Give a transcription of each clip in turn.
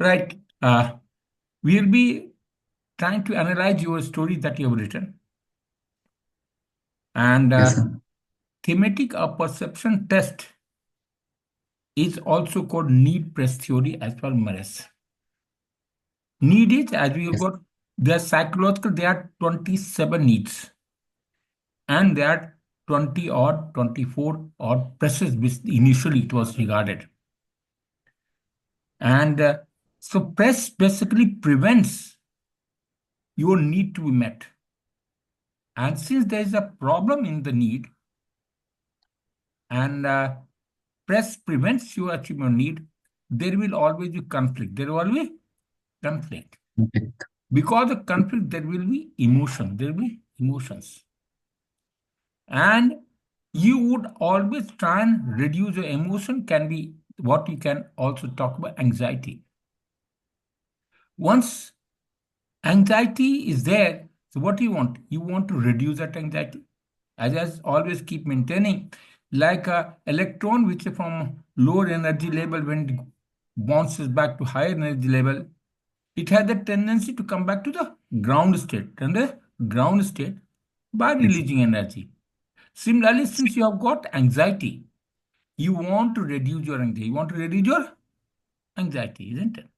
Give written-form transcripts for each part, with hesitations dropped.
Right. We'll be trying to analyze your story that you have written. And Yes, sir. thematic or perception test is also called need press theory as per Maris. Need is, as we have Yes. got, they are psychological, there are 27 needs. And there are 20 or 24 odd presses which initially it was regarded. And so press basically prevents your need to be met. And since there is a problem in the need, and press prevents your achievement need, there will always be conflict. There will always be conflict. Okay. Because of conflict, there will be emotion. There will be emotions. And you would always try and reduce your emotion, can be what you can also talk about anxiety. Once anxiety is there, so what do you want? You want to reduce that anxiety. As I always keep maintaining, like a electron which is from lower energy level when it bounces back to higher energy level, it has the tendency to come back to the ground state and the ground state by Yes. releasing energy. Similarly, since you have got anxiety, you want to reduce your anxiety. You want to reduce your anxiety, isn't it?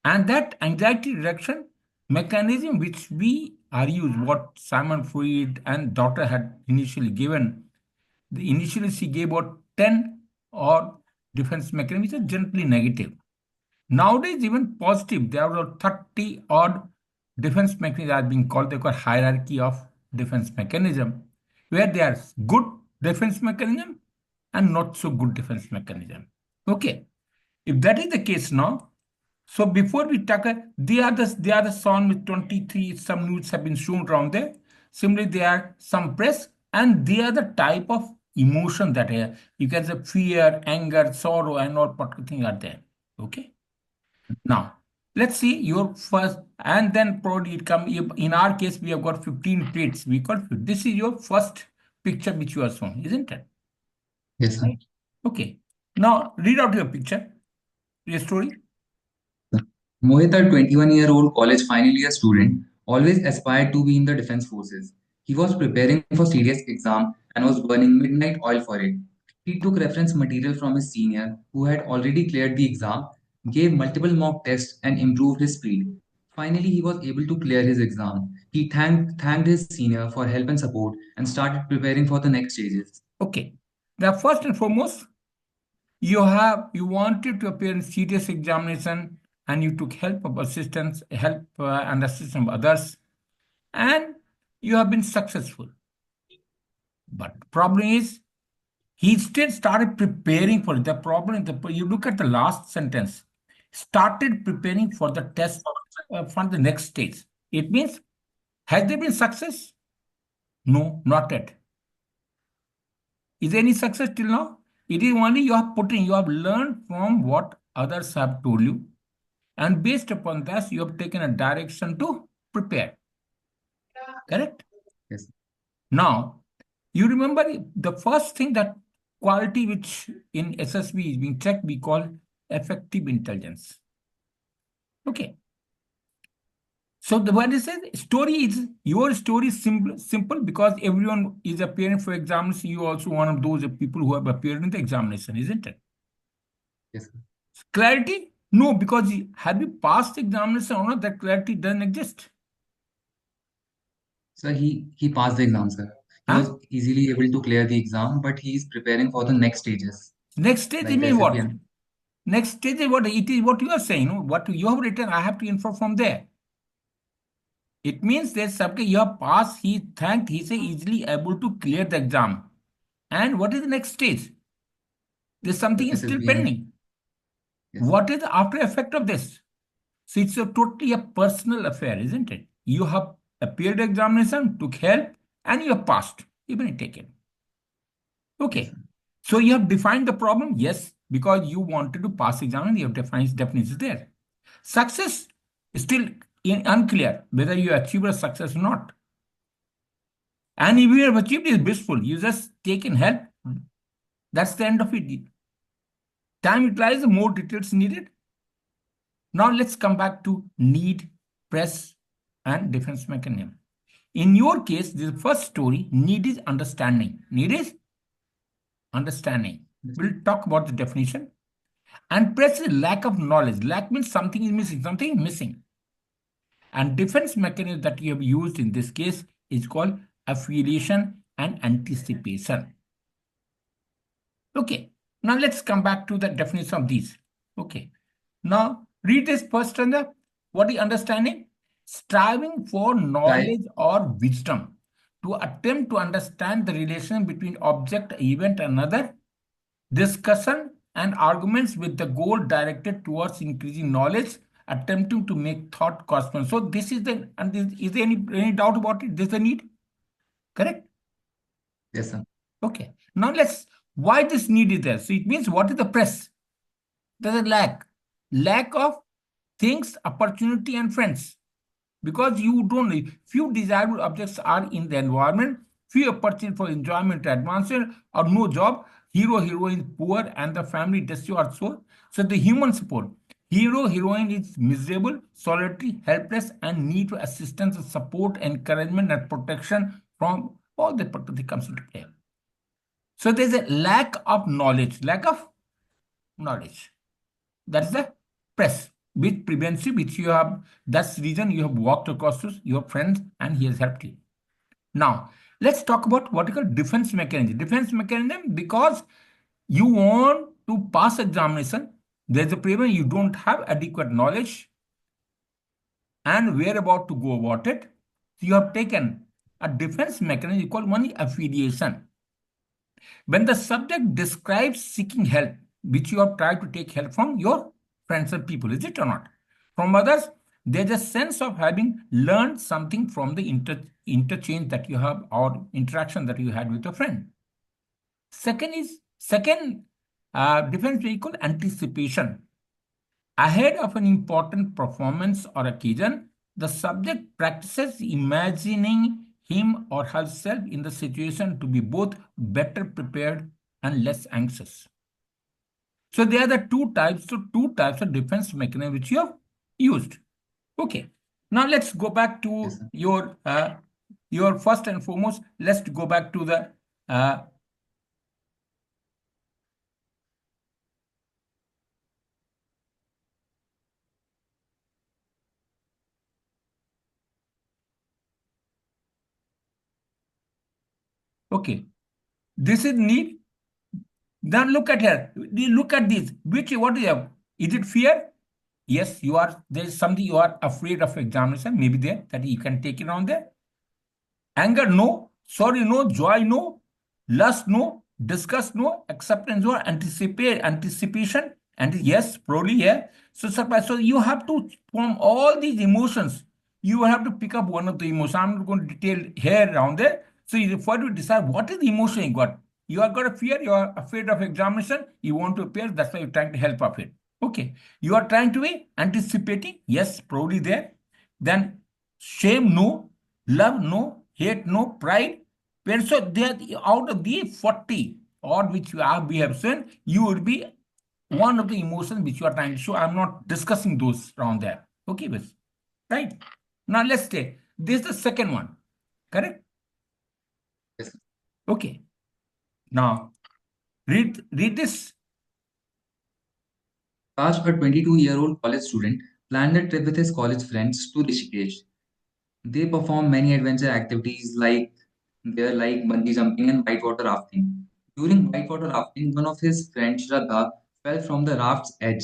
And that anxiety reduction mechanism which we are used, what Simon Freud and Doctor had initially given, initially she gave about 10 or defense mechanisms which are generally negative. Nowadays, even positive, there are 30 odd defense mechanisms are being called, they call hierarchy of defense mechanism, where there are good defense mechanism and not so good defense mechanism. Okay, if that is the case now, so before we talk, they are the song with 23, some news have been shown around there. Similarly, there are some press, and they are the type of emotion that you can say fear, anger, sorrow, and all particular things are there. Okay. Now, let's see your first, and then probably it come. In our case, we have got 15 traits. We call this is your first picture which you are shown, isn't it? Yes, sir. Right. Okay. Now read out your picture, your story. Mohit, a 21-year-old college final year student, always aspired to be in the defense forces. He was preparing for serious exam and was burning midnight oil for it. He took reference material from his senior, who had already cleared the exam, gave multiple mock tests, and improved his speed. Finally, he was able to clear his exam. He thanked his senior for help and support and started preparing for the next stages. Okay. Now, first and foremost, you wanted to appear in serious examination, and you took help and assistance of others, and you have been successful. But the problem is, he still started preparing for it. The problem is, you look at the last sentence, started preparing for the test for the next stage. It means, has there been success? No, not yet. Is there any success till now? It is only you have learned from what others have told you, and based upon that, you have taken a direction to prepare. Correct? Yes. Now, you remember the first thing that quality which in SSB is being checked, we call effective intelligence. Okay. So the what is it? Story is your story is simple because everyone is appearing for examination. You also one of those people who have appeared in the examination, isn't it? Yes, sir. Clarity? No, because have you passed the examination or not? That clarity doesn't exist. Sir, he passed the exam, sir. He was Huh? easily able to clear the exam, but he's preparing for the next stages, Next stage, you like the mean SFP what? and Next stage is what it is what you are saying. No? What you have written, I have to infer from there. It means that subject you have passed, he thanked, he say easily able to clear the exam. And what is the next stage? There's the something is still SFB and pending. yes, What is the after effect of this? So it's a totally a personal affair, isn't it? You have appeared examination, took help, and you have passed, even taken. yes, Okay. sir. So you have defined the problem, yes, because you wanted to pass exam and you have defined definitions there. Success is still unclear whether you achieve a success or not. And if you have achieved is blissful, you just taken help. That's the end of it. Time utilized, more details needed. Now let's come back to need, press, and defense mechanism. In your case, this first story, need is understanding. Need is understanding. Yes, We'll talk about the definition. And press is lack of knowledge. Lack means something is missing, something is missing. And defense mechanism that you have used in this case is called affiliation and anticipation. Okay. Now let's come back to the definition of these. Okay. Now read this first and the what is understanding? Striving for try. knowledge or wisdom to attempt to understand the relation between object, event, and another. Discussion and arguments with the goal directed towards increasing knowledge, attempting to make thought correspond. So this is the, and is there any doubt about it? This is the need, correct? Yes, sir. Okay. Now let's, why this need is there? So it means what is the press? There's a lack of things, opportunity, and friends. Because you don't, few desirable objects are in the environment, few opportunity for enjoyment, advancement, or no job. Hero, heroine, poor, and the family destroy also. So the human support. Hero, heroine is miserable, solitary, helpless, and need for assistance, support, encouragement, and protection from all the that comes into play. So there's a lack of knowledge, lack of knowledge. That's the press, which prevents you, which you have, that's the reason you have walked across to your friends and he has helped you. Now, let's talk about what you call defense mechanism. Defense mechanism, because you want to pass examination, there's a problem, you don't have adequate knowledge and where about to go about it. So you have taken a defense mechanism called one affiliation. When the subject describes seeking help, which you have tried to take help from your friends and people, is it or not? From others, there's a sense of having learned something from the interchange that you have or interaction that you had with a friend. Second defense vehicle, anticipation. Ahead of an important performance or occasion, the subject practices imagining him or herself in the situation to be both better prepared and less anxious. So there are the two types of defense mechanism which you have used. Okay. Now let's go back Yes, to sir. your first and foremost. Let's go back to the uh, okay. This is need. Then look at her. Look at this. Which what is it? Is it fear? Yes, you are. There is something you are afraid of examination. Maybe there that you can take it on there. Anger, no. Sorry, no. Joy, no. Lust, no. Disgust, no. Acceptance, no. Anticipation, and yes, probably, yeah. So, so you have to form all these emotions. You will have to pick up one of the emotions. I'm not going to detail here around there. So, you first to decide what is the emotion you got. You have got a fear. You are afraid of examination. You want to appear. That's why you're trying to help of it. Okay. You are trying to be anticipating. Yes, probably there. Then shame, no. Love, no. Hate, no. Pride. When so there out of the 40 or which we have seen, you will be one of the emotions which you are trying to show. I'm not discussing those around there. Okay, Miss. Right. Now let's take this is the second one. Correct? Yes, sir. Okay. Now read this. Akash, a 22-year-old college student, planned a trip with his college friends to Rishikesh. They perform many adventure activities like bungee jumping and whitewater rafting. During whitewater rafting, one of his friends, Shraddha, fell from the raft's edge.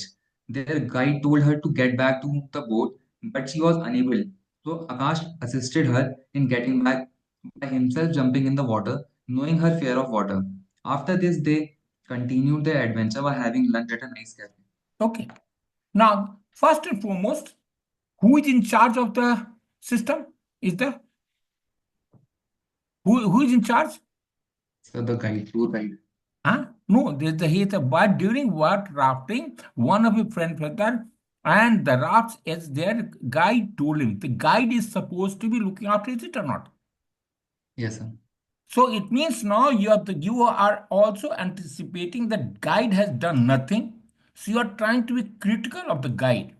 Their guide told her to get back to the boat, but she was unable. So Akash assisted her in getting back by himself jumping in the water, knowing her fear of water. After this, they continued their adventure by having lunch at a nice cafe. Okay. Now, first and foremost, who is in charge of the system? Is the who is in charge? So the guide, tour guide. Huh? No, there's the heat. But during what rafting, one of his friend brother and the rafts as their guide told him. The guide is supposed to be looking after it or not. Yes, sir. So it means now you are also anticipating that guide has done nothing. So you are trying to be critical of the guide.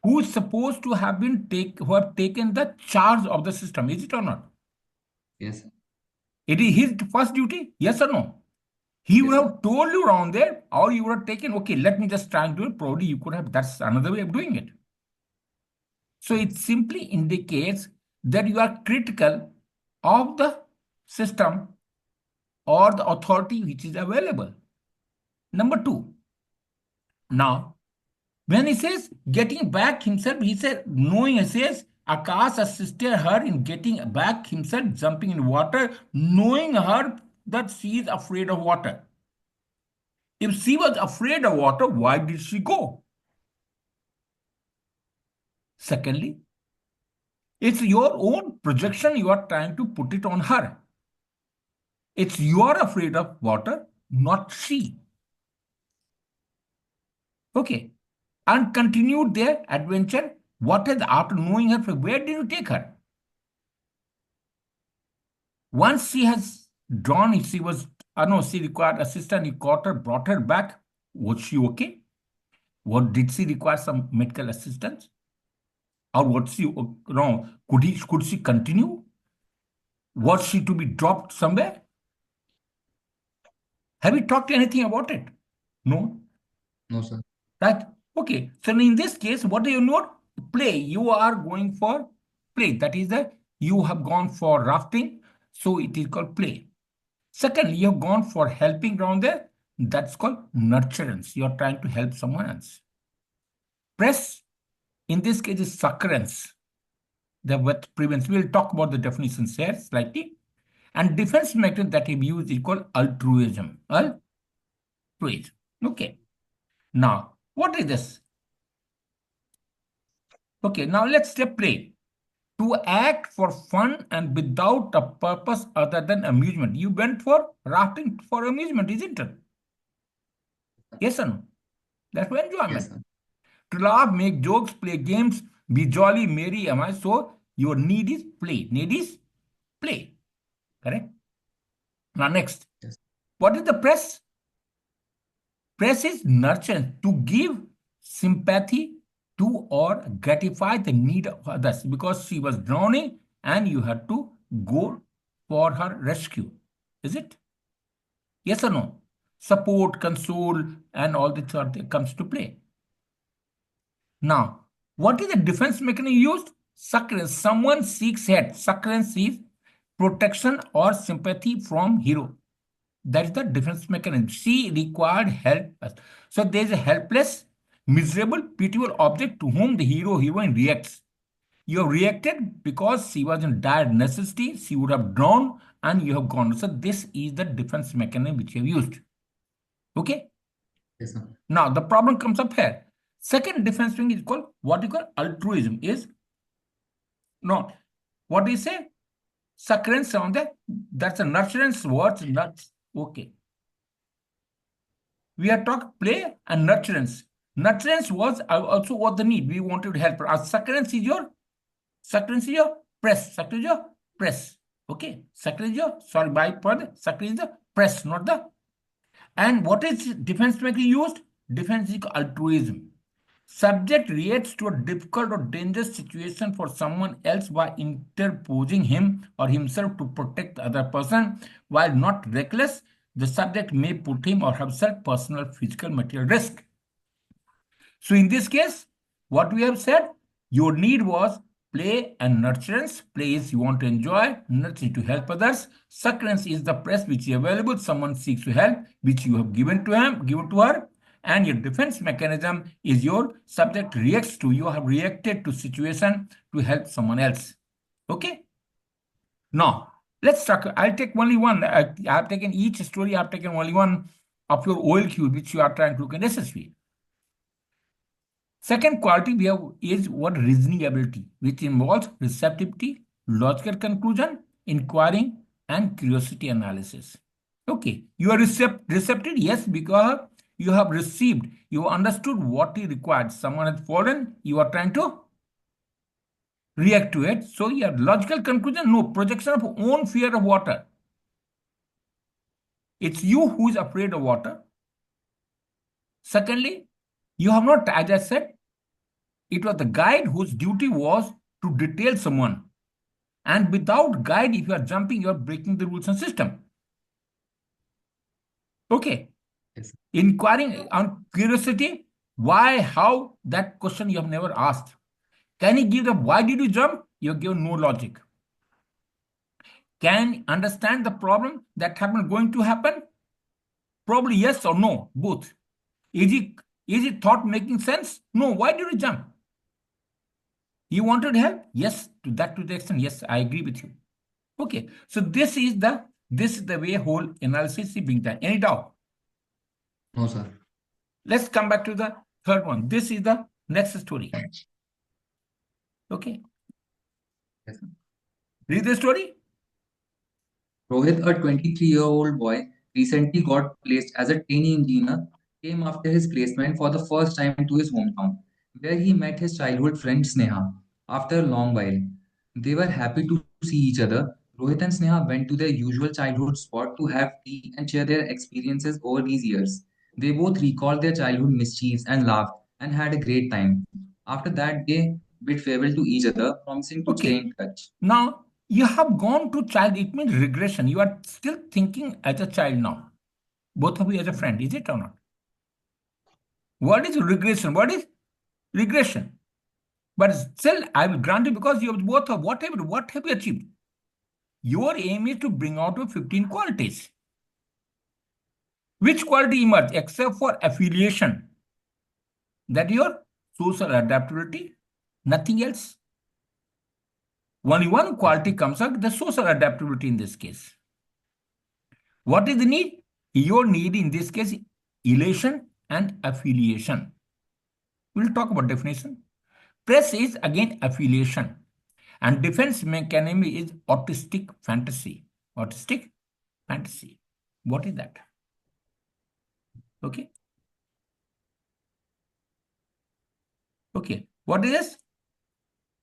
who is supposed to have who have taken the charge of the system, is it or not? Yes, sir. It is his first duty, yes or no? He would Yes, sir. have told you around there, or you would have taken, okay, let me just try and do it. Probably you could have, that's another way of doing it. So it Yes. simply indicates that you are critical of the system or the authority which is available. Number two, now, when he says getting back himself, he said, knowing, he says, Akash assisted her in getting back himself, jumping in water, knowing her that she is afraid of water. If she was afraid of water, why did she go? Secondly, it's your own projection you are trying to put it on her. It's you are afraid of water, not she. Okay. And continued their adventure. What is after knowing her? Where did you take her? Once she has drawn, if she was, no, she required assistance, he caught her, brought her back. Was she okay? What did she require some medical assistance? Or was she no? Could she continue? Was she to be dropped somewhere? Have you talked anything about it? No. No, sir. Right? Okay. So in this case, what do you know? Play. You are going for play. That is that you have gone for rafting. So it is called play. Secondly, you have gone for helping down there. That's called nurturance. You are trying to help someone else. Press, in this case, is succurrence. The with prevents. We'll talk about the definitions here slightly. And defense mechanism that we use is called altruism. Altruism. Okay. Now, what is this? Okay, now let's step play. To act for fun and without a purpose other than amusement. You went for rafting for amusement, isn't it? Yes or no? That's for Yes, enjoyment. sir. To laugh, make jokes, play games, be jolly, merry, am I? So your need is play. Need is play. Correct? Now next. Yes. What is the press? Press is nurture, to give sympathy to or gratify the need of others because she was drowning and you had to go for her rescue. Is it? Yes or no? Support, console, and all this sort of comes to play. Now, what is the defense mechanism used? Succurrence. Someone seeks help. Succurrence is protection or sympathy from hero. That is the defense mechanism. She required help. So there is a helpless, miserable, pitiable object to whom the heroine reacts. You have reacted because she was in dire necessity. She would have drowned and you have gone. So this is the defense mechanism which you have used. Okay. Yes, sir. Now the problem comes up here. Second defense thing is called what you call altruism. Is not what do you say? Succurrence on the that's a nurturance words nuts. Okay. We are talking play and nurturance. Nurturance was also what the need. We wanted to help. Succurrence is your press. Succurrence is your press. Okay. Succurrence is your sorry by pardon. Succurrence is the press, not the. And what is defense mechanism used? Defense is altruism. Subject reacts to a difficult or dangerous situation for someone else by interposing him or himself to protect the other person. While not reckless, the subject may put him or herself personal, physical, material risk. So in this case, what we have said, your need was play and nurturance. Play is you want to enjoy, nurture to help others. Succurrence is the press which is available. Someone seeks to help, which you have given to him, given to her. And your defense mechanism is your subject reacts to. You have reacted to situation to help someone else. Okay. Now let's talk. I'll take only one. I have taken each story. I have taken only one of your OLQ, which you are trying to look at SSV. Second quality we have is what reasoning ability, which involves receptivity, logical conclusion, inquiring, and curiosity analysis. Okay, you are receptive, yes, because you have received, you understood what is required. Someone has fallen, you are trying to react to it. So your logical conclusion, no projection of own fear of water. It's you who is afraid of water. Secondly, you have not, as I said, It was the guide whose duty was to detail someone. And without guide, if you are jumping, you are breaking the rules and system. Okay. Yes. Inquiring on curiosity, why, how, that question you have never asked. Can you give the why did you jump? You give no logic. Can understand the problem that happened going to happen? Probably yes or no, both. Is it thought making sense? No. Why did you jump? You wanted help? Yes, to the extent. Yes, I agree with you. Okay. So this is the way whole analysis is being done. Any doubt? No, sir. Let's come back to the third one. This is the next story. Okay. Yes, sir. Read the story. Rohit, a 23-year-old boy, recently got placed as a trainee engineer, came after his placement for the first time to his hometown, where he met his childhood friend Sneha. After a long while, they were happy to see each other. Rohit and Sneha went to their usual childhood spot to have tea and share their experiences over these years. They both recalled their childhood mischiefs and laughed and had a great time. After that, they bid farewell to each other, promising to stay Okay. in touch. Now you have gone to child. It means regression. You are still thinking as a child now. Both of you as a friend. Is it or not? What is regression? What is regression? But still, I will grant you because you have both of what have you achieved? Your aim is to bring out your 15 qualities. Which quality emerge except for affiliation? That your social adaptability, nothing else. Only one Yes, quality comes out, the social adaptability in this case. What is the need? Your need in this case, elation and affiliation. We'll talk about definition. Press is again affiliation. And defense mechanism is autistic fantasy. Autistic fantasy. What is that? Okay. Okay. What is this?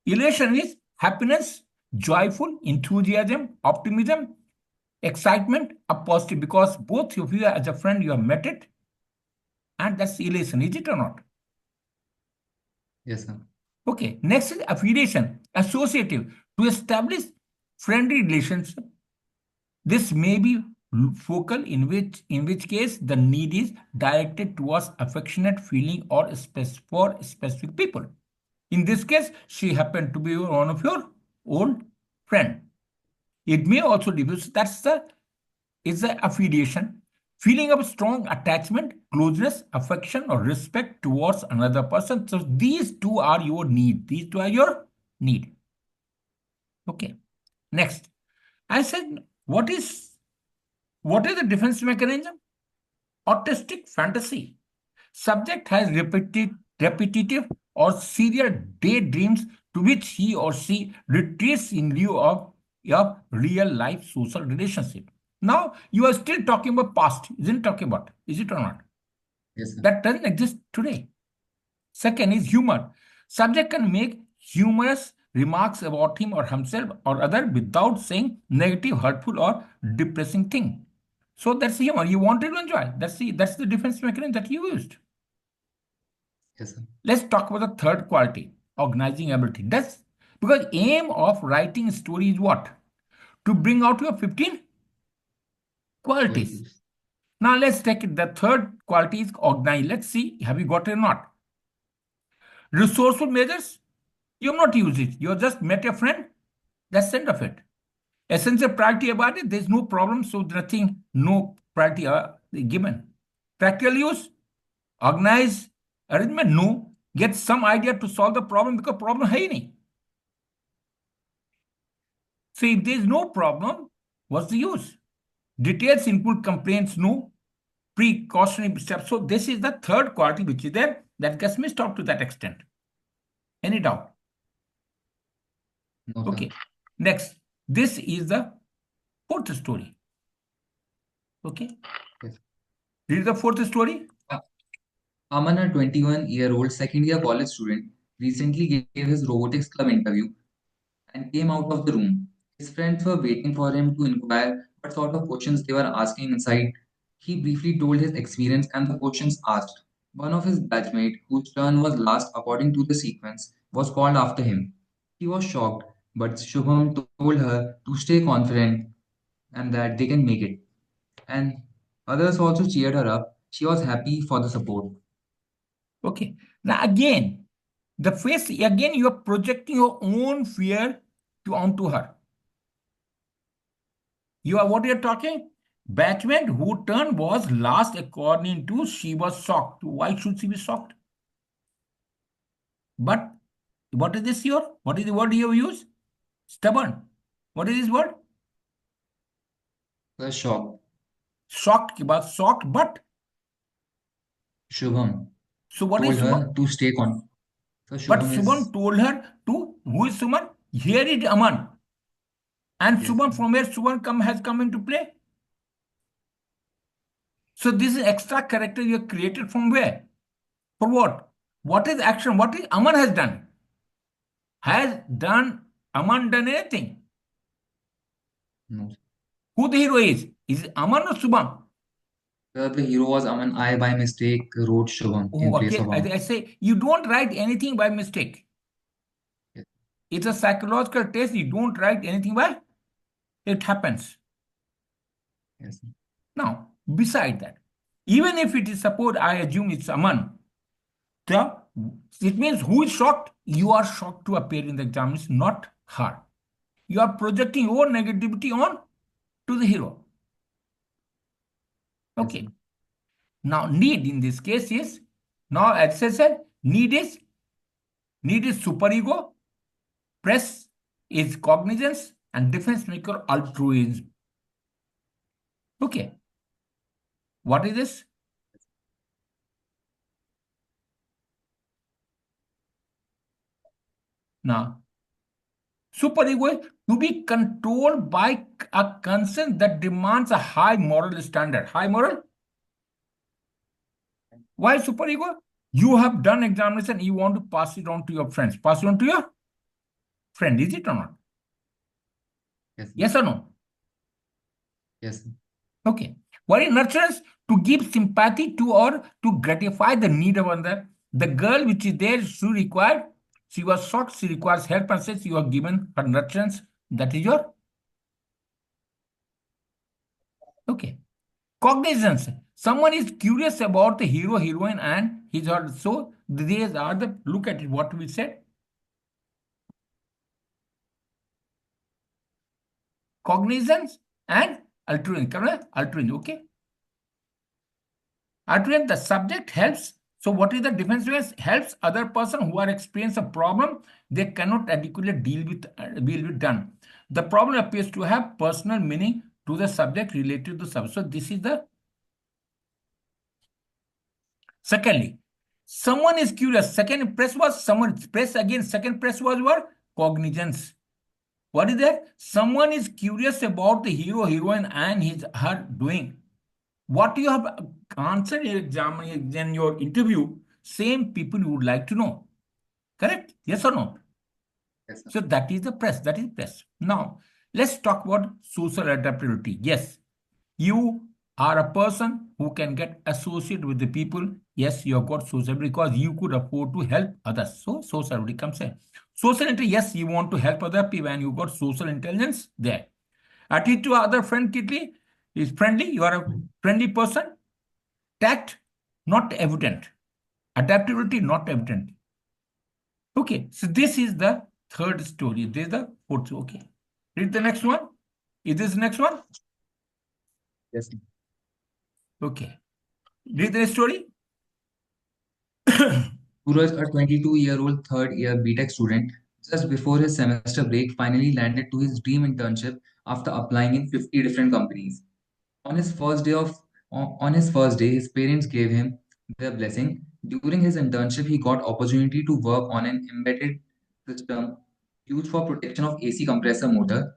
Elation is happiness, joyful, enthusiasm, optimism, excitement, a positive because both of you as a friend you have met it, and that's elation, is it or not? yes, sir. Okay. Next is affiliation, associative, to establish friendly relationship. This may be focal, in which case the need is directed towards affectionate feeling or for specific people. In this case, she happened to be one of your old friend. It may also diffuse. That's the is the affiliation, feeling of strong attachment, closeness, affection, or respect towards another person. So these two are your need. These two are your need. Okay. Next, I said, what is the defense mechanism? Autistic fantasy. Subject has repetitive or serial daydreams to which he or she retreats in lieu of real life social relationship. Now you are still talking about past, isn't talking about, is it or not? Yes, sir. That doesn't exist today. Second is humor. Subject can make humorous remarks about him or himself or other without saying negative, hurtful, or depressing thing. So that's humor. You wanted to enjoy. That's the defense mechanism that you used. Yes, sir. Let's talk about the third quality, organizing ability. That's because aim of writing story is what? To bring out your 15 qualities. Qualities. Now let's take it. The third quality is organize. Let's see, have you got it or not? Resourceful measures, you have not used it. You have just met a friend. That's the end of it. Essential priority about it, there's no problem, so nothing, no priority given. Practical use, organize, arrangement, no. Get some idea to solve the problem because problem hai nahi. So if there is no problem, what's the use? Details include complaints, no. Precautionary steps. So this is the third quality which is there that gets missed out to that extent. Any doubt? No, sir. Okay. Next, this is the fourth story. Okay. Yes. Read the fourth story. Uh, Aman, a 21-year-old second-year college student, recently gave his robotics club interview and came out of the room. His friends were waiting for him to inquire what sort of questions they were asking inside. He briefly told his experience and the questions asked. One of his batchmates, whose turn was last according to the sequence, was called after him. He was shocked, but Shubham told her to stay confident and that they can make it. And others also cheered her up. She was happy for the support. Okay. Now again, the face again you are projecting your own fear to onto her. You are what you are talking? Batchman who turn was last according to she was shocked. Why should she be shocked? But what is this your? What is the word you have used? Stubborn. What is this word? Was shocked. Shocked, but shocked, but Shubham so what told is Shubham? her to stay confident. So But Shubham is Shubham told her to who is Shubham? Here is Aman. And yes, Shubham from where Shubham has come into play? So this is extra character you have created from where? For what? What is action? What is Aman has done? Has done Aman done anything? no. Who the hero is? Is it Aman or Shubham? The hero was Aman. I by mistake wrote Shubham in Oh, place okay. of I Aman. say you don't write anything by mistake. Yes, It's a psychological test. You don't write anything by it happens. yes, Now, beside that, even if it is suppose I assume it's Aman, the it means who is shocked? You are shocked to appear in the examination, not her. You are projecting your negativity on to the hero. yes, Okay. Now, need in this case is now as I said, need is superego, press is cognizance, and defense maker altruism. Okay. What is this? Now, superego is to be controlled by a conscience that demands a high moral standard. High moral. Why superego? You have done examination, you want to pass it on to your friends. Pass it on to your friend, is it or not? yes, Yes or no? yes, Okay. What is nurturance? To give sympathy to or to gratify the need of another. The girl which is there, she was shocked, she requires help and says you are given her nurturance. That is your, okay. Cognizance. Someone is curious about the hero, heroine, and his or so these are the look at it, what we said. Cognizance and altruism. Correct? Altruism, okay. Altruism, the subject helps. So what is the defense against? Helps other person who are experiencing a problem they cannot adequately deal with done. The problem appears to have personal meaning to the subject related to the subject. So this is the secondly. Someone is curious. Second press was someone press again. Second press was what? Cognizance. What is that? Someone is curious about the hero, heroine, and his her doing. What you have answered in exam in your interview, same people you would like to know. Correct? Yes or no? yes, sir. So that is the press. That is press. Now, let's talk about social adaptability. Yes, you are a person who can get associated with the people. Yes, you have got social because you could afford to help others. So social comes in. Social intelligence, yes, you want to help other people and you got social intelligence there. Attitude to other friend quickly is friendly. You are a friendly person. Tact, not evident. Adaptability, not evident. Okay, so this is the third story. This is the fourth. Okay. Read the next one. Is this the next one? Yes. Okay. Read the next story. Suraj, a 22-year-old third-year BTech student, just before his semester break, finally landed to his dream internship after applying in 50 different companies. On his first day of on his first day, his parents gave him their blessing. During his internship, he got opportunity to work on an embedded system used for protection of AC compressor motor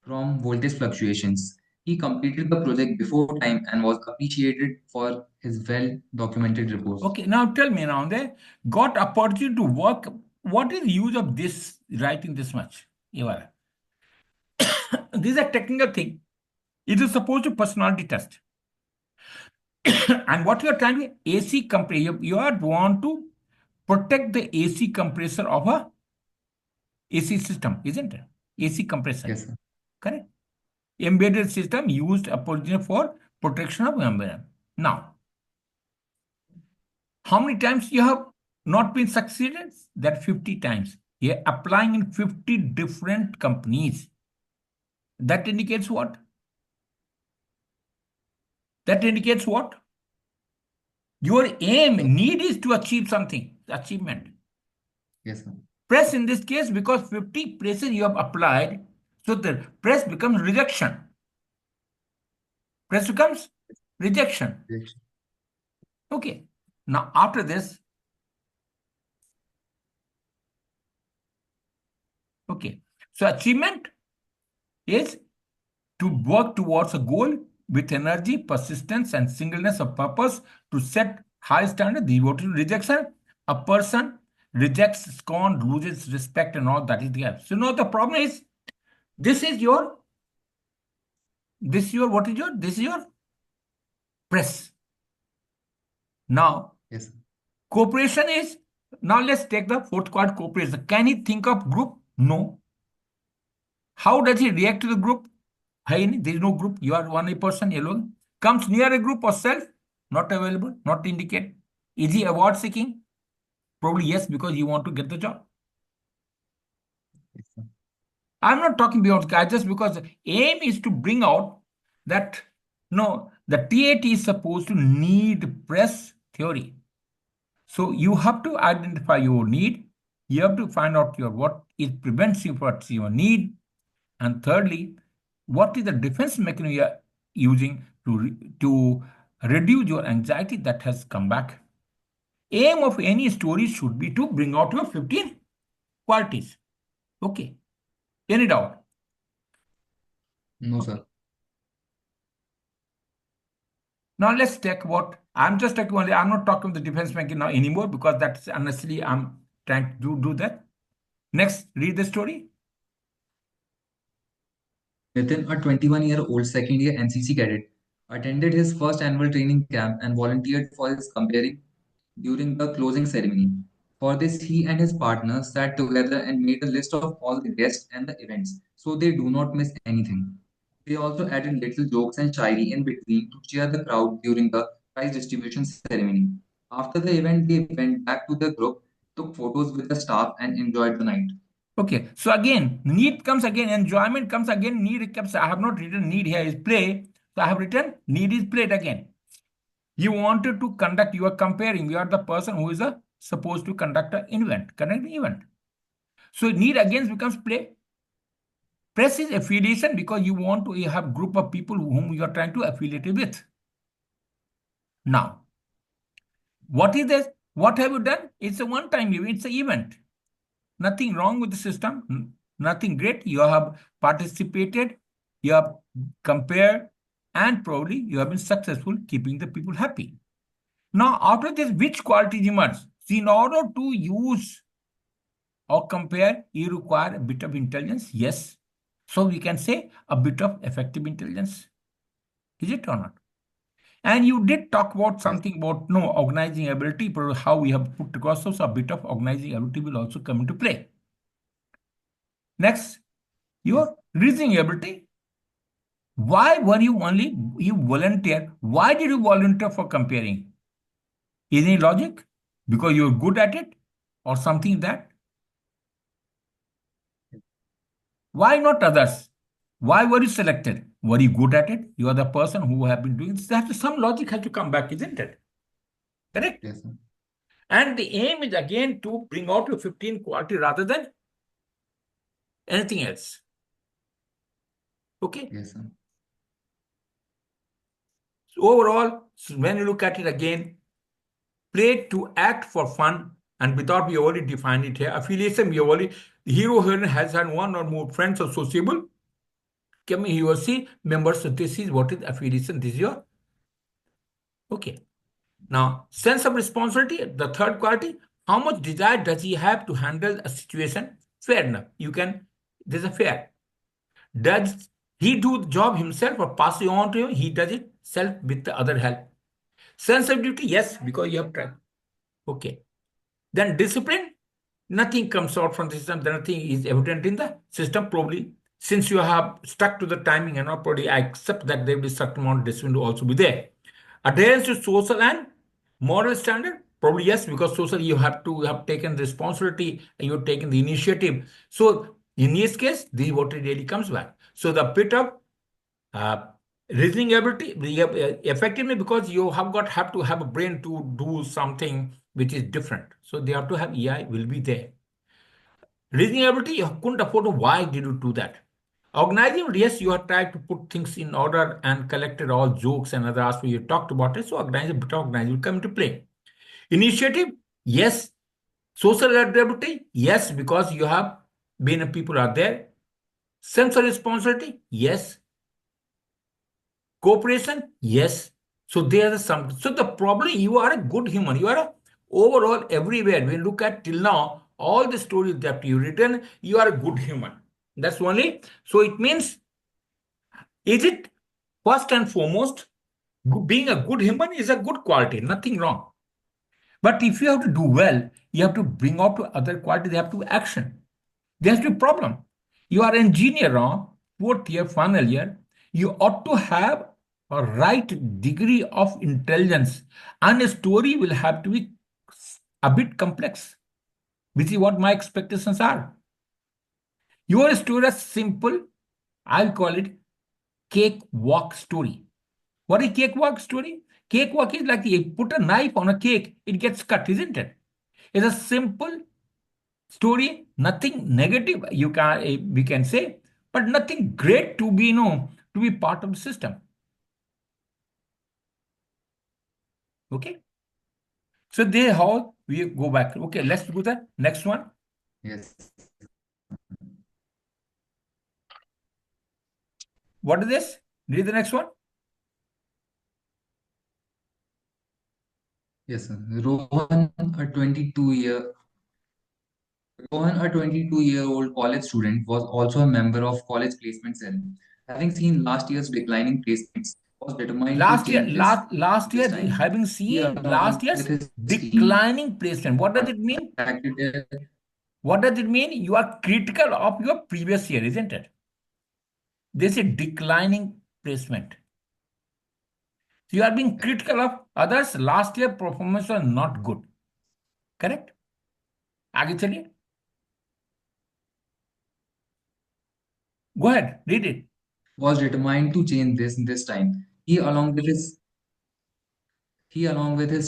from voltage fluctuations. He completed the project before time and was appreciated for his well documented reports. Okay, now tell me now they got opportunity to work. What is the use of this writing this much? Ivara? This is a technical thing. It is supposed to personality test. And what you are trying to AC compressor, you are want to protect the AC compressor of a AC system, isn't it? AC compressor, Yes, sir. correct? Embedded system used originally for protection of embedded. Now, how many times you have not been succeeded? That 50 times. You're applying in 50 different companies. That indicates what? That indicates what? Your aim, Sir. need is to achieve something, achievement. Yes, sir. Press in this case, because 50 places you have applied, so the press becomes rejection. Press becomes rejection. Yes. Okay. Now, after this, okay. So, achievement is to work towards a goal with energy, persistence, and singleness of purpose to set high standard. Devoted to rejection, a person rejects, scorn, loses respect, and all that is there. So now the problem is this is your what is your this is your press. Now Yes, sir. cooperation is, now let's take the fourth quad, cooperation. Can he think of group? No. How does he react to the group? Hey, there is no group. You are one person alone. Comes near a group or self, not available, not indicate. Is he award seeking? Probably yes, because you want to get the job. Yes, sir. I'm not talking beyond guy just because the aim is to bring out that no, the TAT is supposed to need press theory. So you have to identify your need. You have to find out your what it prevents you from your need. And thirdly, what is the defense mechanism you are using to reduce your anxiety that has come back? Aim of any story should be to bring out your 15 qualities. Okay. Any doubt? No, Okay. sir. Now let's talk about, I'm just talking only, I'm not talking the defense mechanism now anymore because that's unnecessarily I'm trying to do that. Next, read the story. Nitin, a 21-year-old second-year NCC cadet, attended his first annual training camp and volunteered for his comparing during the closing ceremony. For this, he and his partner sat together and made a list of all the guests and the events so they do not miss anything. They also added little jokes and shairi in between to cheer the crowd during the prize distribution ceremony. After the event, they went back to the group, took photos with the staff, and enjoyed the night. Okay, so again, need comes again, enjoyment comes again, need comes. I have not written need here is play. So I have written need is played again. You wanted to conduct, you are comparing, you are the person who is supposed to conduct an event, conduct an event. So need again becomes play. Press is affiliation because you want to have group of people whom you are trying to affiliate with. Now, what is this? What have you done? It's a one-time event, it's an event. Nothing wrong with the system, nothing great. You have participated, you have compared, and probably you have been successful keeping the people happy. Now, after this, which qualities emerge? See, in order to use or compare, you require a bit of intelligence. Yes. So we can say a bit of effective intelligence. Is it or not? And you did talk about Yes, something about no organizing ability, but how we have put across, so a bit of organizing ability will also come into play. Next, yes, your reasoning ability. Why were you only you volunteer? Why did you volunteer for comparing? Is any logic? Because you're good at it, or something that? Why not others? Why were you selected? Were you good at it? You are the person who have been doing this. That some logic has to come back, isn't it? Correct. yes, sir. And the aim is again to bring out your 15 quality rather than anything else. Okay. Yes, sir. So overall, so when you look at it again, play to act for fun and without we already defined it here. Affiliation, we already, the hero here has had one or more friends or sociable. Can he or she members? So this is what is affiliation. This is your okay. Now, sense of responsibility, the third quality, how much desire does he have to handle a situation? Fair enough. You can, there's a fair. Does he do the job himself or pass it on to him? He does it self with the other help. Sense of duty, yes, because you have tried. Okay. Then discipline, nothing comes out from the system. Nothing is evident in the system, probably. Since you have stuck to the timing and not probably, I accept that there will be certain amount of discipline to also be there. Adherence to social and moral standard, probably yes, because social you have taken responsibility and you've taken the initiative. So in this case, this is what it really comes back. So the bit of uh, reasoning ability, effectively, because you have to have a brain to do something which is different. So they have to have EI will be there. Reasoning ability, you couldn't afford to. Why did you do that? Organizing, yes, you have tried to put things in order and collected all jokes and other aspects. You talked about it. So organizing, but organizing will come into play. Initiative, yes. Social adaptability, yes, because you have been people are there. Sense of responsibility, yes. Cooperation, yes. So there are some. So the problem, you are a good human. You are a, overall everywhere. When you look at till now, all the stories that you written, you are a good human. That's only. So it means, is it first and foremost, being a good human is a good quality, nothing wrong. But if you have to do well, you have to bring out to other quality. They have to action. There's the problem. You are engineer on fourth year, final year. You ought to have a right degree of intelligence, and a story will have to be a bit complex, which is what my expectations are. Your story is simple. I'll call it cakewalk story. What is cakewalk story? Cakewalk is like you put a knife on a cake, it gets cut, isn't it? It's a simple story, nothing negative you can we can say, but nothing great to be to be part of the system. Okay, so they how we go back. Okay, let's do the next one. Yes. What is this? Read the next one. Yes, sir. Rohan, a 22-year-old college student, was also a member of college placement cell. Having seen last year's declining placements, was determined to Last year, change this last this year, time. having He, seen last along with year's his team, declining placement, what does it mean? contacted their What does it mean? You are critical of your previous year, isn't it? This is declining placement. So you are being critical of others. Last year performance was not good. Correct? आगे चलिए. Go ahead, read it. was determined to change this time. He, along with his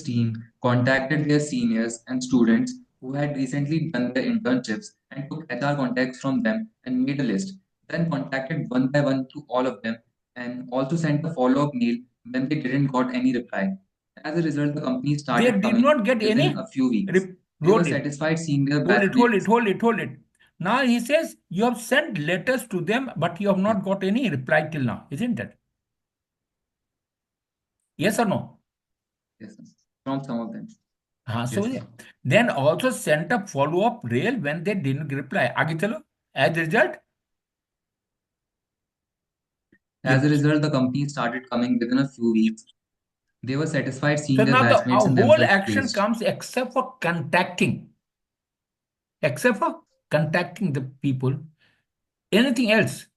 team, contacted their seniors and students who had recently done their internships and took HR contacts from them and made a list. Then contacted one by one to all of them and also sent a follow-up mail when they didn't got any reply. As a result, the company They started did coming not get within any. a few weeks. They were Hold it. satisfied seeing their Hold it. Hold it. batchmates. Hold it. Hold it. Now he says you have sent letters to them, but you have Yes, not got any reply till now, isn't it? Yes or no? yes, from some of them. So Yes. yeah. Then also sent a follow-up mail when they didn't reply. आगे चलो. As a result, ये As a result, the company started coming within a few weeks. They were satisfied so seeing their now the batchmates our and whole themselves action placed. comes except for contacting the people. Anything else?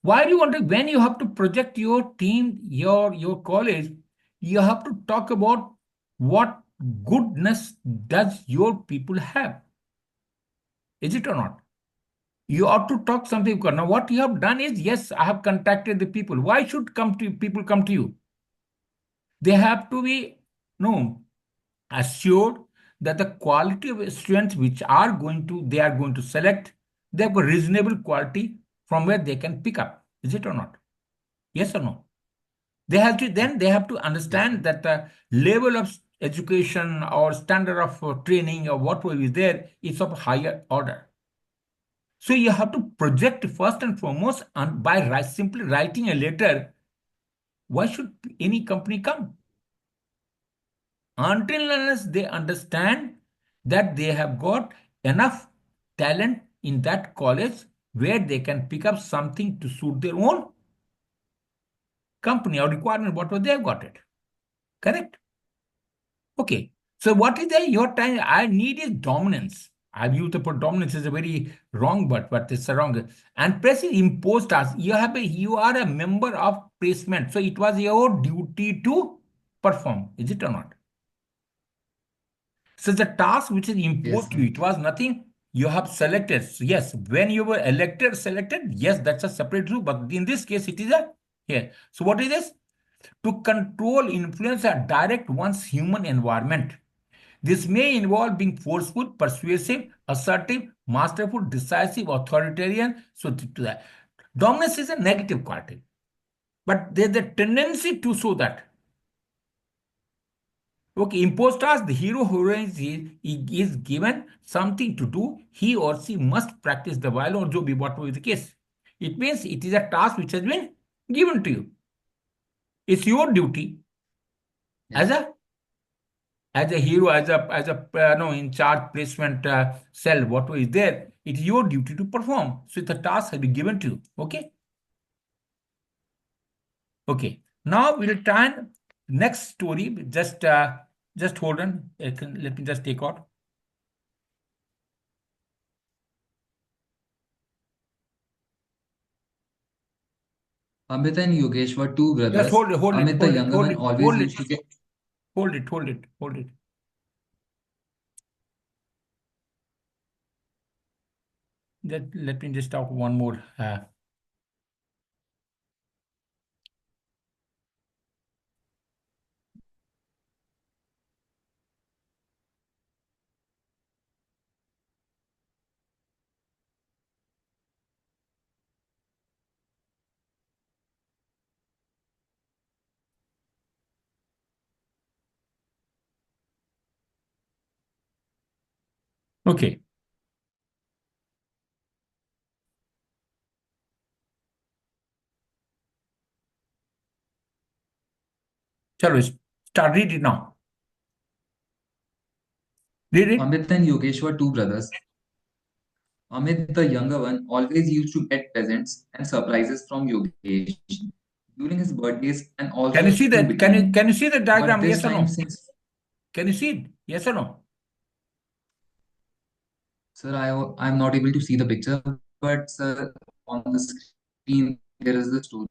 Why do you want to, when you have to project your team, your college, you have to talk about what goodness does your people have? Is it or not? You ought to talk something. Now, what you have done is, yes, I have contacted the people. Why should people come to you? They have to be no assured that the quality of students which are going to they are going to select, they have a reasonable quality from where they can pick up. Is it or not? Yes or no? They have to then they have to Yes, sir. understand that the level of education or standard of training or whatever is there is of higher order. So you have to project first and foremost, and by simply writing a letter, why should any company come? Until and unless they understand that they have got enough talent in that college where they can pick up something to suit their own company or requirement, whatever they have got it. Correct? Okay. So what is the your time? I need is dominance. I've used the word dominance is a very wrong word, but it's a wrong. And press is imposed us. You are a member of placement. So it was your duty to perform. Is it or not? So the task which is Yes, imposed to sir. you, it was nothing you have selected. So yes, when you were elected, selected, yes, that's a separate rule. But in this case, it is a here. So what is this? To control, influence, or direct one's human environment. This may involve being forceful, persuasive, assertive, masterful, decisive, authoritarian. So to that, dominance is a negative quality, but there's a tendency to show that. Okay, imposed task, the hero heroine is given something to do. He or she must practice the violin or job, whatever is the case. It means it is a task which has been given to you. It's your duty as Yes. a hero, no in charge placement cell, what is there, it's your duty to perform. So the task has been given to you. Okay. Okay, now we'll turn next story. Just hold on. Let me just take out. Amit and Yogesh were two Just brothers. hold it, hold it, Amit, the hold it, younger hold one, it, always hold it, used to get. hold it, hold it, hold it. Let me just talk one more. Okay, chalo, start. Read it now. Read it. Amit and Yogesh were two brothers. Amit, the younger one, always used to get presents and surprises from Yogesh during his birthdays and also Can you in see that? between. Can you see the But diagram? this Yes or time, no? since, Can you see it? Yes or no? sir, I'm not able to see the picture, but sir, on the screen, there is the story.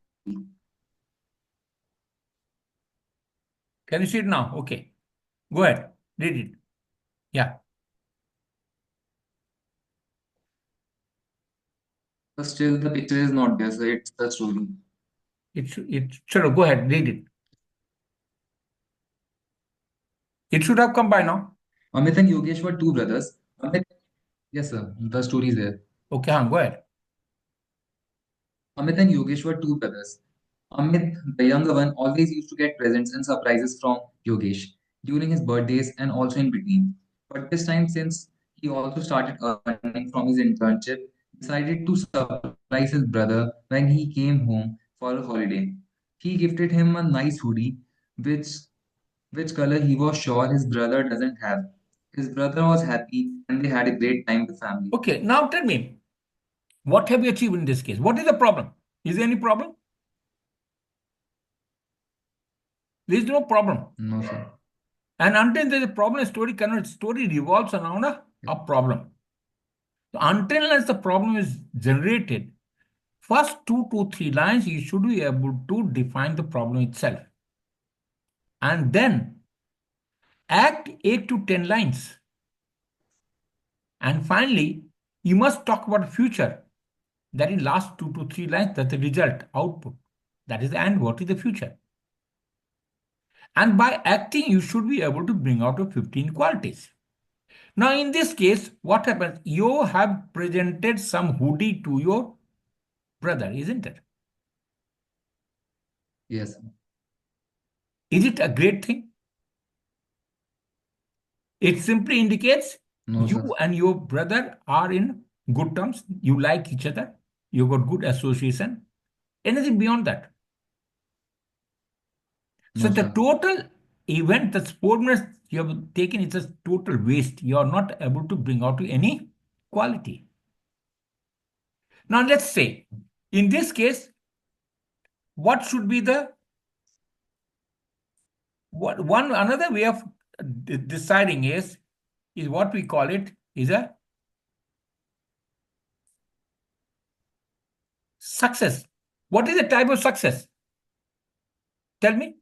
Can you see it now? Okay, go ahead. Read it. Yeah, But still, the picture is not there, so it's the story. it. Chalo, go ahead. Read it. It should have come by now. Amit and Yogesh were two brothers. Amit, yes, sir, the story is there. Okay, go ahead. Amit and Yogesh were two brothers. Amit, the younger one, always used to get presents and surprises from Yogesh during his birthdays and also in between. But this time, since he also started earning from his internship, decided to surprise his brother when he came home for a holiday. He gifted him a nice hoodie, which color he was sure his brother doesn't have. His brother was happy and they had a great time with family. Okay, now tell me, what have you achieved in this case? What is the problem? Is there any problem? There is no problem. No, sir. And until there is a problem, story revolves around a problem. So until unless the problem is generated, first 2 to 3 lines, you should be able to define the problem itself. And then act 8 to 10 lines. And finally, you must talk about future. That in last 2 to 3 lines, that's the result, output. That is the end. What is the future? And by acting, you should be able to bring out of 15 qualities. Now, in this case, what happens? You have presented some hoodie to your brother, isn't it? Yes. Is it a great thing? It simply indicates No, you sir. and your brother are in good terms. You like each other. You got good association. Anything beyond that? So No, the sir. total event, the 4 minutes you have taken, is a total waste. You are not able to bring out any quality. Now let's say, in this case, what should be the What one another way of deciding is what we call it is a success. What is the type of success? Tell me.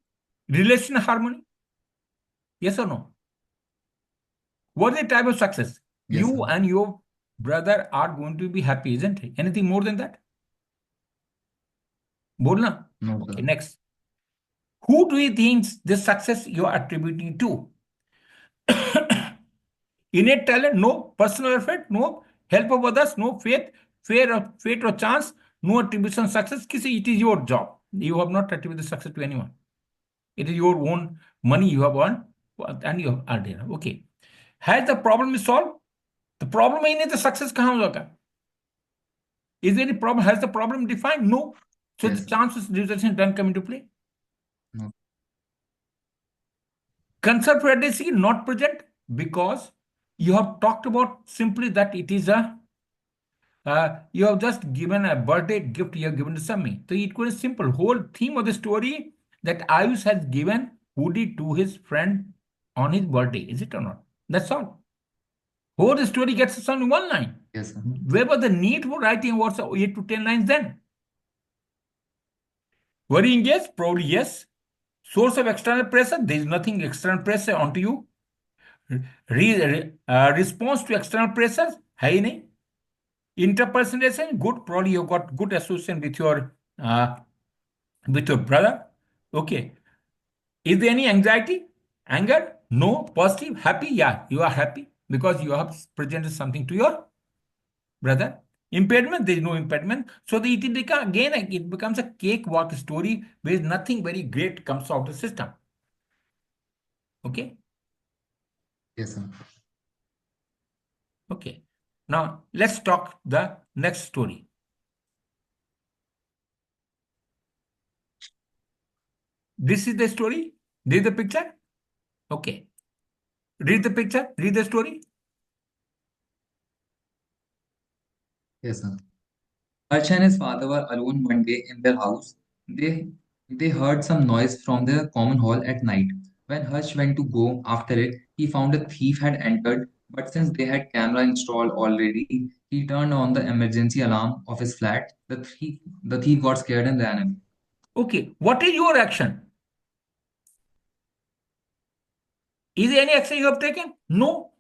Relational harmony? Yes or no? What is the type of success? Yes, sir. You and your brother are going to be happy, isn't it? Anything more than that? Bolna. No, Okay, sir. next. Who do you think this success you are attributing to? Innate talent? No. Personal effort? No. Help of others? No. Fate or chance? No attribution success. Kisi, it is your job. You have not attributed success to anyone. It is your own money you have earned and you have earned it. Okay. Has the problem is solved? The problem ही नहीं तो success कहाँ होगा? Is there any problem? Has the problem defined? No. So the Yes, sir. chances resolution don't come into play. No. Concern for advocacy not present because you have talked about simply that it is a you have just given a birthday gift you have given to Sammy. So it was simple. Whole theme of the story that Ayush has given hoodie to his friend on his birthday. Is it or not? That's all. Whole the story gets us on one line. Yes, sir. Where was the need for writing what's 8 to 10 lines then? Worrying, yes, probably yes. Source of external pressure, there is nothing external pressure onto you. Response to external pressures, है ही नहीं. Interpersonal relation, good, probably you got good association uh, with your brother. Okay. Is there any anxiety? Anger? No. Positive? Happy? Yeah, you are happy because you have presented something to your brother. Impediment? There is no impediment. So it becomes a cakewalk story where nothing very great comes out of the system. Okay. Yes, sir. Okay. Now let's talk the next story. This is the story. Read the picture. Okay. Read the picture. Read the story. Yes, sir. Harsh and his father were alone one day in their house. They they heard some noise from the common hall at night. When Harsh went to go after it, he found a thief had entered. But since they had camera installed already, he turned on the emergency alarm of his flat. The thief got scared and ran away. Okay. What is your action? Is there any action you have taken? No.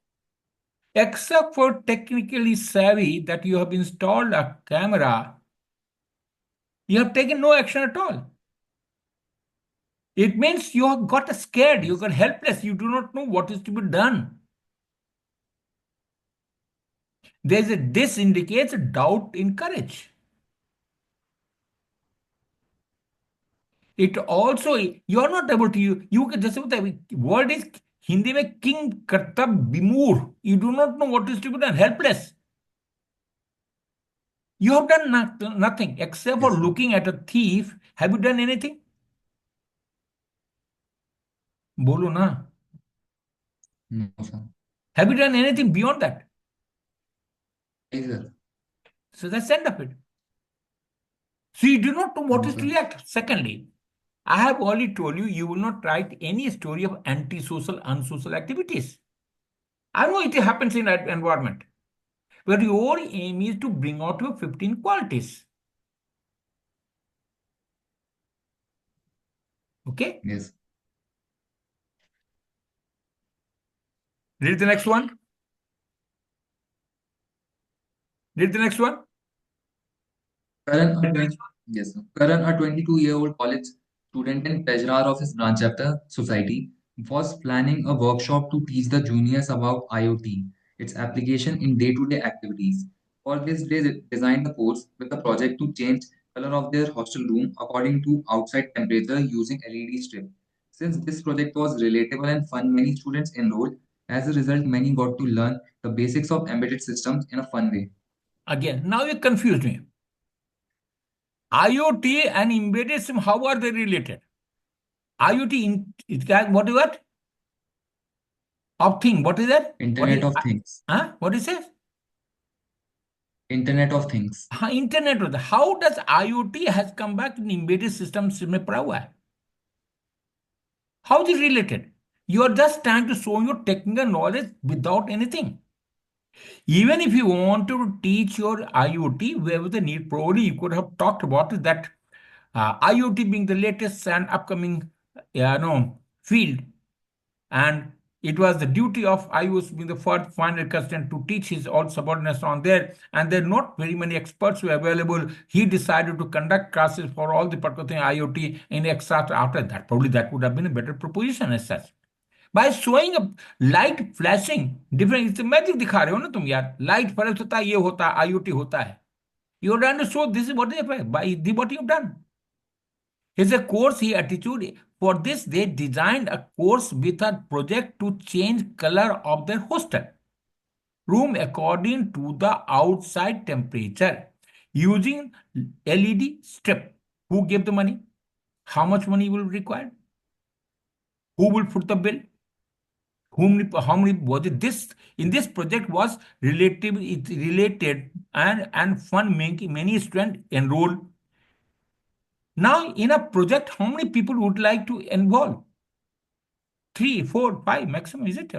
Except for technically savvy that you have installed a camera, you have taken no action at all. It means you have got scared, you Yes, got helpless, you do not know what is to be done. This indicates a doubt in courage. It also you are not able to you can just the word is Hindi में king kartab bimur. You do not know what is to be done, helpless. You have done nothing except for yes, sir. looking at a thief. Have you done anything? बोलो ना. No, sir. Have you done anything beyond that? Yes, sir. So that's the end of it. So you do not know what No, is to sir. react. Secondly, I have already told you you will not write any story of antisocial, unsocial activities. I know it happens in that environment, but your aim is to bring out your 15 qualities. Okay? Yes. Read the next one. Read the next one. Karan, yes, sir. Karan, a 22-year-old college student and treasurer of his branch chapter society, was planning a workshop to teach the juniors about IoT, its application in day-to-day activities. For this, they designed the course with a project to change color of their hostel room according to outside temperature using LED strip. Since this project was relatable and fun, many students enrolled. As a result, many got to learn the basics of embedded systems in a fun way. Again, now you confused me. IoT and embedded system, how are they related? IoT, what is that? Of thing, what is that? What is, Internet of Things. what is it? Internet of Things. हाँ internet होता है how does IoT has come back in embedded systems में पड़ा हुआ है How is it related? You are just trying to show your technical knowledge without anything. Even if you want to teach your IoT, where the need, probably you could have talked about it, that IoT being the latest and upcoming field, and it was the duty of Ayush being the first final consultant to teach his all subordinates on there, and there are not very many experts who are available. He decided to conduct classes for all the particular IoT in extra after that. Probably that would have been a better proposition as such. By showing a light flashing different, it's magic दिखा रहे हो ना तुम यार, light flash होता है, ये होता है, IoT होता है. You're trying to show this is what they by the what you've done. Here's a course he attitude. For this, they designed a course with a project to change color of their hostel room according to the outside temperature using LED strip. Who gave the money? How much money will be required? Who will foot the bill? How many was it? This in this project was relative, it related and fun, making many students enroll. Now, in a project, how many people would like to involve? Three, four, five maximum, is it?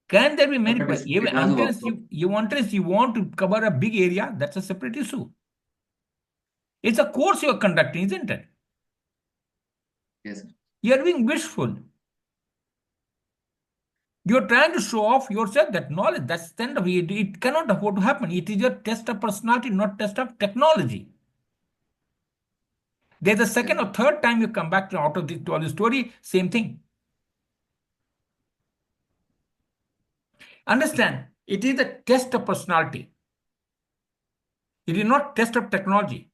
Can there be Yeah, many? but it was a Unless workshop. you want to cover a big area, that's a separate issue. It's a course you're conducting, isn't it? Yes, sir. You're being wishful. You're trying to show off yourself that knowledge. That's the end of it. It cannot afford to happen. It is a test of personality, not test of technology. There's a Yes, second sir. or third time you come back to out of the to all the story, same thing. Understand? It is a test of personality. It is not test of technology,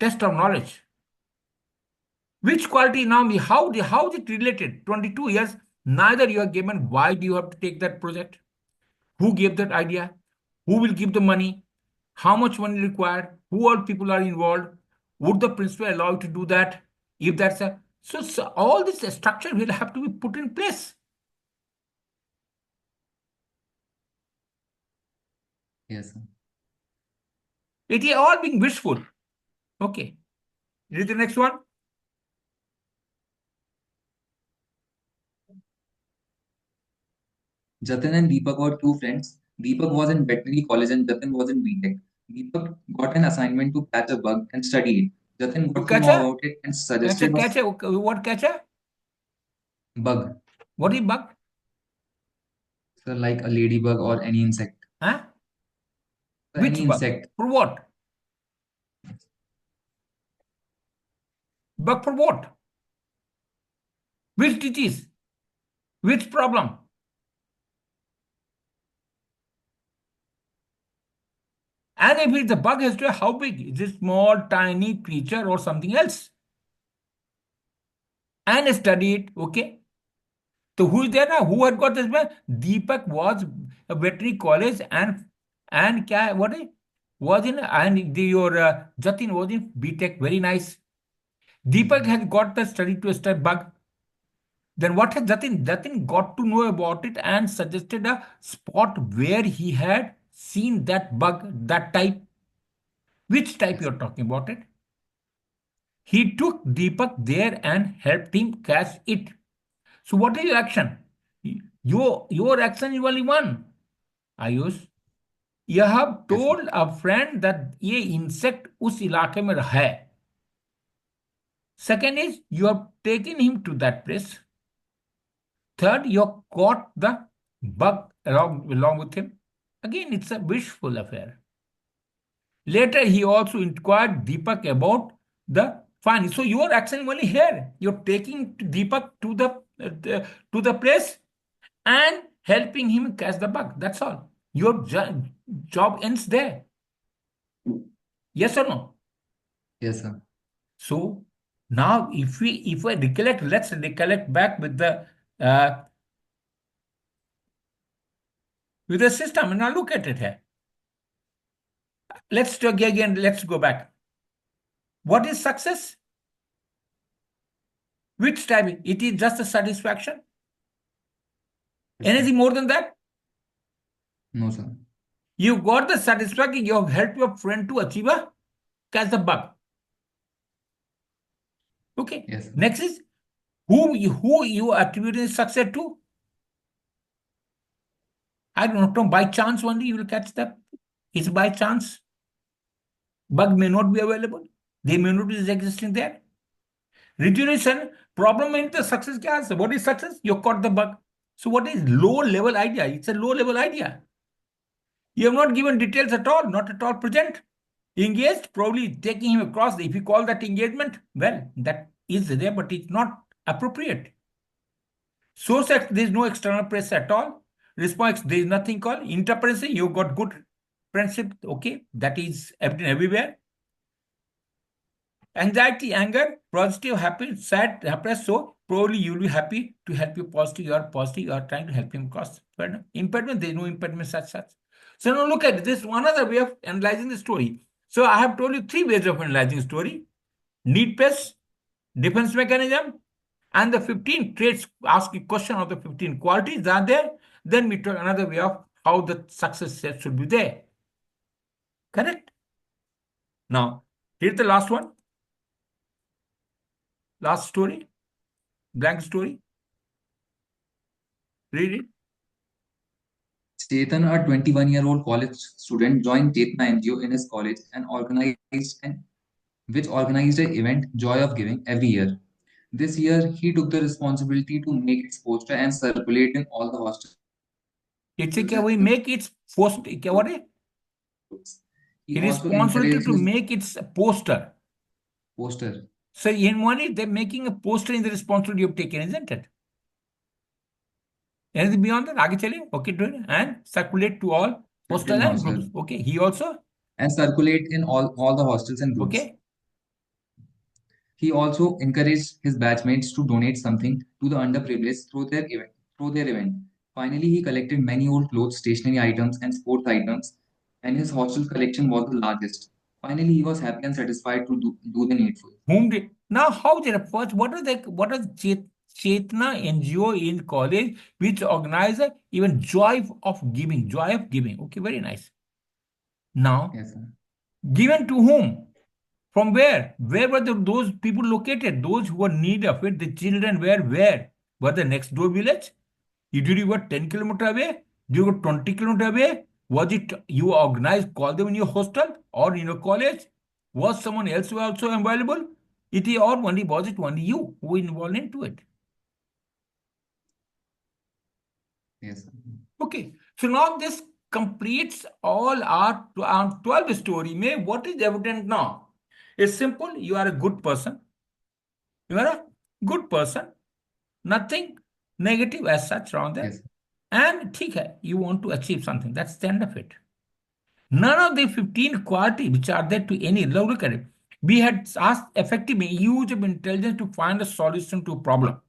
test of knowledge. Which quality now me? How is it related? 22 years, neither you are given. Why do you have to take that project? Who gave that idea? Who will give the money? How much money required? Who all people are involved? Would the principal allow you to do that? If that's a so all this structure will have to be put in place. Yes, sir. It is all being wishful. Okay. Read the next one. Jatin and Deepak were two friends. Deepak was in veterinary college and Jatin was in BTech. Deepak got an assignment to catch a bug and study it. Jatin To got to catch know a about it and suggested a what catch a? bug. What is bug? So like a ladybug or any insect. Huh? So any Which bug? insect. For what? Bug for what? Which disease? Which problem? And if it's a bug has to how big? Is it small, tiny creature or something else? And study it, okay? So who is there now? Who had got this man? Deepak was a veterinary college and what is was in and your Jatin was in BTech. Very nice. Deepak Mhm. has got the study to study bug. Then what has Jatin? Jatin got to know about it and suggested a spot where he had seen that bug, that type. Which type Yes, you're talking about it? He took Deepak there and helped him catch it. So what is your action? Your action is only one. Ayush, you have yes, sir. told a friend that ये insect उस इलाके में है. Second is you have taken him to that place. Third, you caught the bug along with him. Again, it's a wishful affair. Later, he also inquired Deepak about the finding. So your action only here. You're taking Deepak to the place and helping him catch the bug. That's all. Your job ends there. Yes or no? Yes, sir. So now, if I recollect, let's recollect back uh, with the system, and now look at it here. Let's talk again. Let's go back. What is success? Which type? It is just a satisfaction. Yes, sir. Anything more than that? No, sir. You got the satisfaction. You have helped your friend to achieve a catch the bug. Okay. Yes, sir. Next is who you attribute success to. I don't know. By chance only you will catch that. It's by chance. Bug may not be available. They may not be existing there. Resolution problem means the success. Kya? What is success? You caught the bug. So what is low level idea? It's a low level idea. You have not given details at all, not at all present. Engaged, probably taking him across. If you call that engagement, well, that is there, but it's not appropriate. Source X, there is no external pressure at all. Response, there is nothing called interpretation. You got good friendship, okay, that is evident everywhere. Anxiety, anger, positive, happy, sad, happiness. So probably you'll be happy to help you positive. You are positive. You are trying to help him cross. Impediment, there is no impediment such. So now look at this. One other way of analyzing the story. So I have told you three ways of analyzing the story: need based, defense mechanism, and the 15 traits. Ask a question of the 15 qualities are there. Then we talk another way of how the success should be there. Correct? Now, here's the last one. Last story. Blank story. Read it. Chetan, a 21-year-old college student, joined Chetna NGO in his college and organized an event, Joy of Giving, every year. This year, he took the responsibility to make its poster and circulate in all the hostels and groups. It's He a we also make its post. What is encouraged his responsibility to make its poster. poster. So in one is they're making a poster in the responsibility you've taken, isn't it? Anything beyond that? आगे चलिए. Okay, do it and circulate to all Until posters now, and sir. groups. Okay, he also. And circulate in all the hostels and groups. Okay, He also encouraged his batchmates to donate something to the underprivileged through their event. Finally, he collected many old clothes, stationery items, and sports items, and his hostel collection was the largest. Finally, he was happy and satisfied to do the needful. whom did now how they first what is Chetna NGO in college which organize even joy of giving. Okay, very nice. Now Yes, sir. given to whom? From where? Where were those people located? Those who were in need of it. The children were where? Were the next door village? Did you were 10 kilometers away? Did you were 20 kilometers away? Was it you organized, call them in your hostel or in your college? Was someone else also available? It is or only was it only you who involved into it? Yes, sir. Okay. So now this completes all our 12 story. May what is evident now? It's simple. You are a good person. You are a good person. Nothing negative as such around there. Yes, sir. And ठीक है, you want to achieve something. That's the end of it. None of the 15 qualities which are there to any, look at it. We had asked effectively use of intelligence to find a solution to a problem.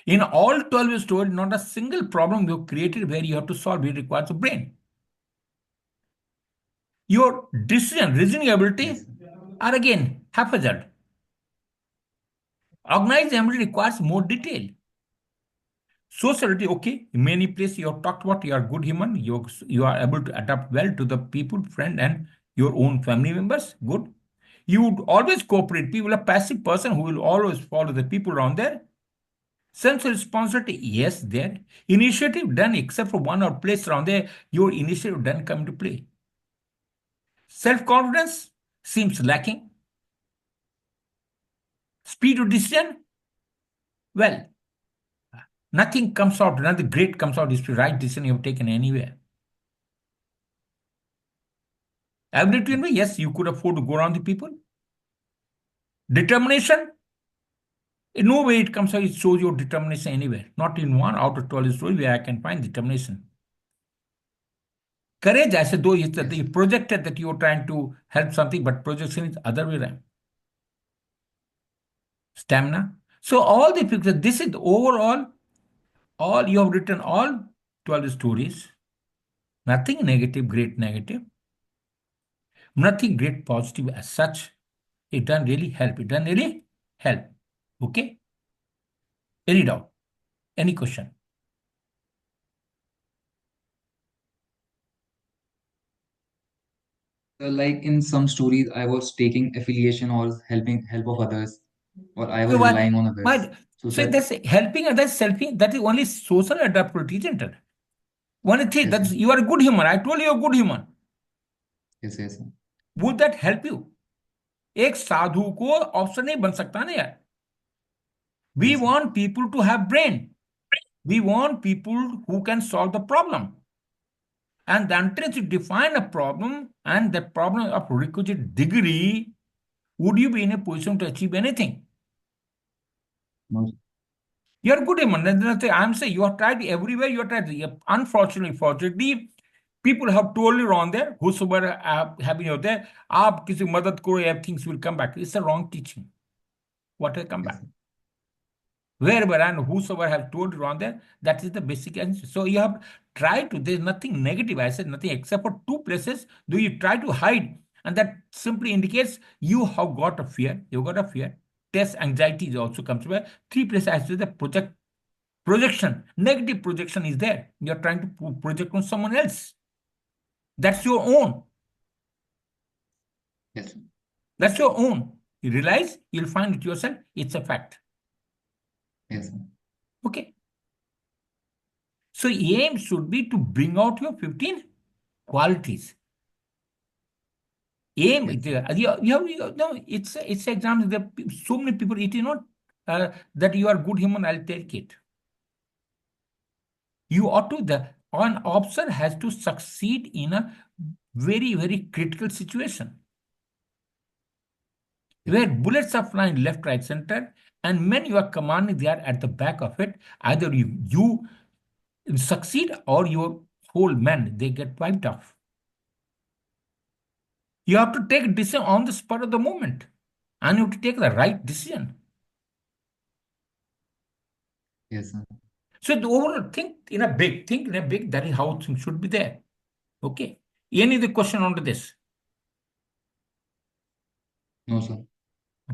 In all 12 stories, not a single problem you created where you have to solve it requires a brain. Your reasoning Yes, ability sir. are again haphazard. Organized ability requires more detail. Sociality, okay, in many places you have talked about you are good human, you are able to adapt well to the people, friend, and your own family members. Good. You would always cooperate. People, a passive person who will always follow the people around there. Sense of responsibility, yes, there. Initiative done, except for one or place around there, your initiative done come into play. Self confidence seems lacking. Speed of decision, well, nothing comes out, nothing great comes out. It's the right decision you have taken anywhere. Ability in me, yes, you could afford to go around the people. Determination, in no way it comes out, it shows your determination anywhere. Not in one out of 12 stories where I can find determination. Courage, I said, though, is that Yes, you sir. projected that you're trying to help something, but projection is other way around. Stamina. So all the pictures, this is overall, all you have written all 12 stories. Nothing negative, great negative. Nothing great positive as such. It doesn't really help. It doesn't really help. Okay? Any doubt? Any question? So, like in some stories, I was taking affiliation or helping help of others. or I So was why, relying on others. why? So, So sir, that's helping others, helping. That is only social adaptability, isn't it? One thing yes, that sir. you are a good human. I told you you're a good human. Yes, yes, sir. Would that help you? एक साधु को option नहीं बन सकता ना यार. We Yes, sir. want people to have brain. We want people who can solve the problem. And the until you define a problem and that problem of requisite degree, would you be in a position to achieve anything? No, You're good human. I'm saying you have tried everywhere. You have tried. Unfortunately, fortunately, people have totally wrong there. Whosoever have been out there, आप किसी मदद करो, things will come back. It's a wrong teaching. What will come yes, back? sir. Wherever and whosoever have told you wrong there, that is the basic answer. So you have tried to. There's nothing negative. I said nothing except for two places. Do you try to hide, and that simply indicates you have got a fear. You got a fear. Test anxiety is also comes where three places as to the projection, negative projection is there. You're trying to project on someone else. That's your own. Yes, sir. That's your own. You realize, you'll find it yourself. It's a fact. Yes, sir. Okay. So aim should be to bring out your 15 qualities. Aim, Yes, sir. no, it's exams. There are so many people. It is not that you are good human. I'll take it. You ought to. The an officer has to succeed in a very very critical situation Yes, where sir. bullets are flying left, right, center, and men you are commanding they are at the back of it. Either you succeed or your whole men they get wiped off. You have to take a decision on the spur of the moment, and you have to take the right decision. Yes, sir. So the overall think in a big. That is how things should be there. Okay. Any other question on this? No, sir.